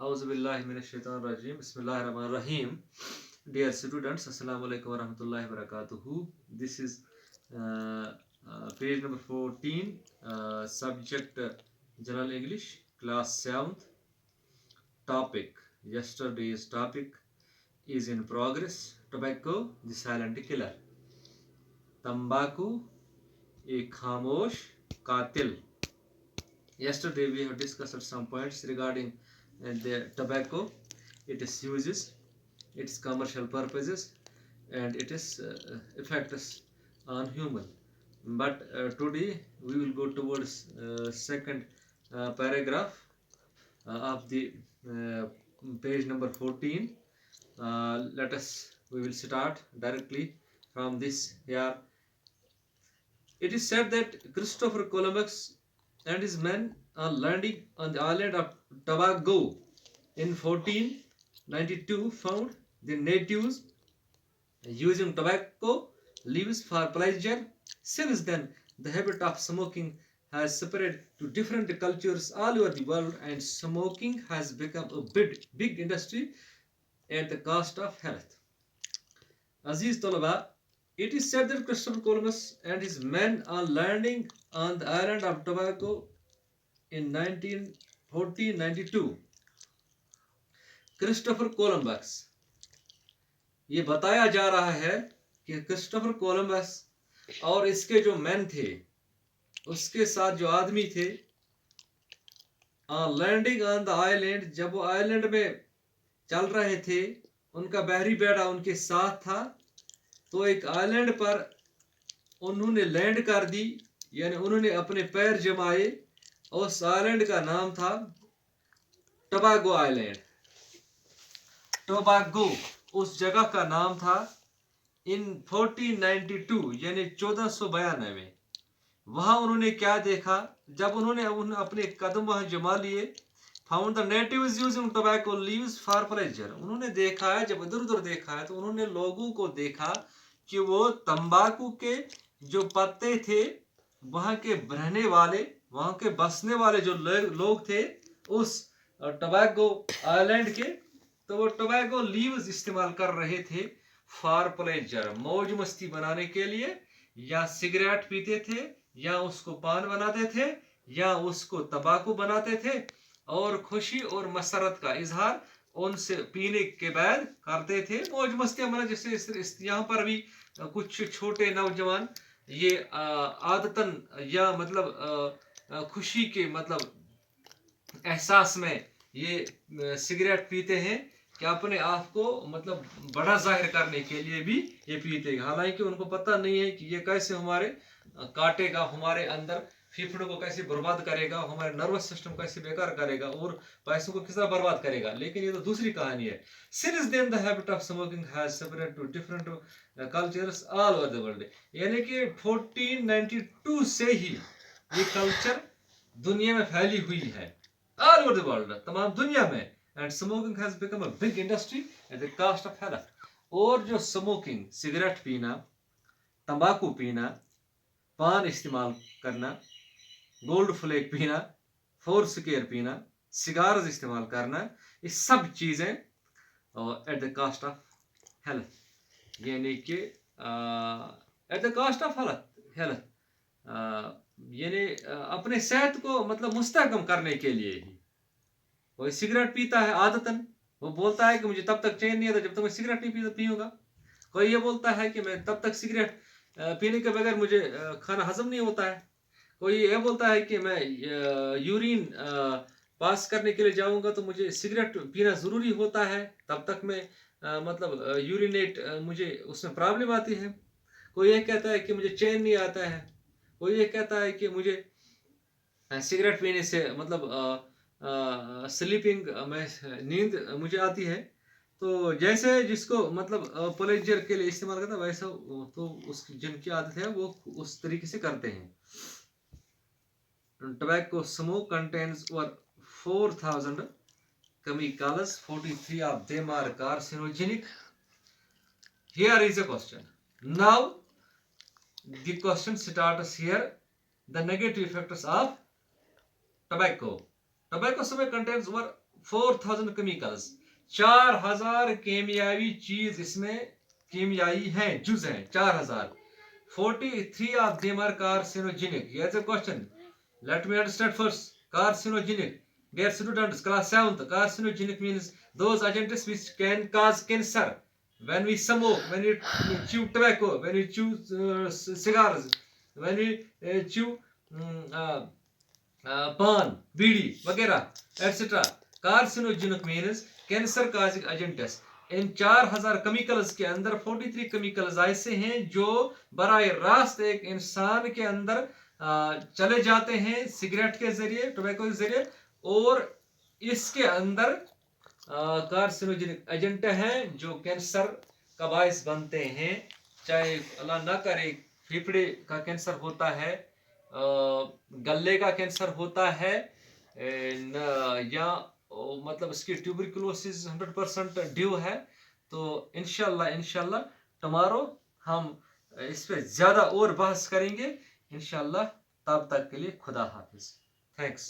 Auzubillahiminash-shaytanir-rajim. Bismillahir-rahmanir-rahim. Dear students, Assalamu alaikum warahmatullahi wabarakatuh. This is page number 14, subject General English, class 7th. Topic. Yesterday's topic is in progress. Tobacco, the silent killer. Tambaku, a khamosh qatil. Yesterday we have discussed some points regarding the tobacco, its uses, its commercial purposes, and its effects on human. But today we will go towards second paragraph of the uh, page number 14. We will start directly from this here. It is said that Christopher Columbus and his men on landing on the island of Tobago in 1492 found the natives using tobacco leaves for pleasure. Since then, the habit of smoking has spread to different cultures all over the world, and smoking has become a big industry at the cost of health. Aziz Tolaba, it is said that Christopher Columbus and his men are landing on the island of Tobago in 1492. Christopher Columbus, ये बताया जा रहा है कि Christopher Columbus और इसके जो man थे, उसके साथ जो आदमी थे, लैंडिंग ऑन द आइलैंड, जब वो आइलैंड में चल रहे थे, उनका बहरी बेड़ा उनके साथ था, तो एक आइलैंड पर उन्होंने लैंड कर दी, यानी उन्होंने अपने पैर जमाए। उस आइलैंड का नाम था टोबागो आइलैंड। टोबागो उस जगह का नाम था। इन 1492 यानी 1492 में वहां उन्होंने क्या देखा, जब उन्होंने अपने कदम वहां जमा लिए, found the natives using tobacco leaves for pleasure. उन्होंने देखा है, जब इधर उधर देखा है, तो उन्होंने लोगों को देखा कि वो तंबाकू के जो पत्ते थे, वहां के रहने वाले, वहां के बसने वाले जो लोग थे उस टोबैको आइलैंड के, तो वो टोबैको लीव्स इस्तेमाल कर रहे थे फॉर प्लेजर, मौज मस्ती बनाने के लिए, या सिगरेट पीते थे, या उसको पान बनाते थे, या उसको तंबाकू बनाते थे, और खुशी और मसरत का इजहार उनसे पीने के बाद करते थे। मौज मस्ती मना, जैसे यहाँ पर भी कुछ छोटे नौजवान ये आदतन या मतलब खुशी के मतलब एहसास में ये सिगरेट पीते हैं कि अपने आप को मतलब बड़ा जाहिर करने के लिए भी ये पीते हैं। हालांकि उनको पता नहीं है कि ये कैसे हमारे काटेगा, हमारे अंदर फेफड़ों को कैसे बर्बाद करेगा, हमारे नर्वस सिस्टम कैसे बेकार करेगा और पैसों को किस तरह बर्बाद करेगा। लेकिन ये तो दूसरी कहानी है। Since then the habit of smoking has spread to different cultures all over the world. यानी कि 1492 से ही ये कल्चर दुनिया में फैली हुई है, ऑल ओवर द वर्ल्ड, तमाम दुनिया में। And smoking has become a big industry at the cost of health. और जो स्मोकिंग, सिगरेट पीना, तंबाकू पीना, पान इस्तेमाल करना, गोल्ड फ्लेक पीना, फोर्स केयर पीना, सिगार्स इस्तेमाल करना, ये सब चीज़ें at the cost of health, यानी कि at the cost of health, यानी अपने सेहत को मतलब मुस्तहकम करने के लिए ही। कोई सिगरेट पीता है आदतन, वो बोलता है कि मुझे तब तक चैन नहीं आता जब तक मैं सिगरेट नहीं पीऊंगा। कोई ये बोलता है कि मैं तब तक सिगरेट पीने के बगैर मुझे खाना हजम नहीं होता है। कोई ये बोलता है कि मैं यूरिन पास करने के लिए जाऊंगा तो मुझे सिगरेट पीना ज़रूरी होता है, तब तक मैं मतलब यूरिनेट मुझे उसमें प्रॉब्लम आती है। कोई ये कहता है कि मुझे चैन नहीं आता है। कोई ये कहता है कि मुझे सिगरेट पीने से मतलब स्लीपिंग में नींद मुझे आती है। तो जैसे जिसको मतलब प्लेजर के लिए इस्तेमाल करता है, वैसा तो उसकी जिनकी आदत है वो उस तरीके से करते हैं। Tobacco smoke contains over 4,000 chemicals, 43 of them are carcinogenic. Here is a question. Now the question starts here. The negative effects of tobacco. Tobacco smoke contains over 4000 chemicals, 4000 केमियावी चीज इसमें कीमियाई हैं, जुज हैं 4000. 43 of them are carcinogenic. Here's a question. Let me understand first. Carcinogenic. Dear students, class 7th, carcinogenic means those agents which can cause cancer. When we smoke, when we chew tobacco, when we chew cigars, when we chew pan, बीड़ी वगैरह etc. Carcinogenic means cancer causing agents. इन 4000 chemicals के अंदर 43 chemicals ऐसे हैं जो बराह रास्त एक इंसान के अंदर चले जाते हैं सिगरेट के जरिए, टोबैको के जरिए, और इसके अंदर कार्सिनोजेनिक एजेंट हैं जो कैंसर का बायस बनते हैं. चाहे अल्लाह ना करे फेफड़े का कैंसर होता है, गले का कैंसर होता है, या मतलब इसकी ट्यूबरकुलोसिस 100% ड्यू है. तो इंशाल्लाह टुमारो हम इस पे ज़्यादा और बहस करेंगे इंशाल्लाह. तब तक के लिए खुदा हाफिज. थैंक्स.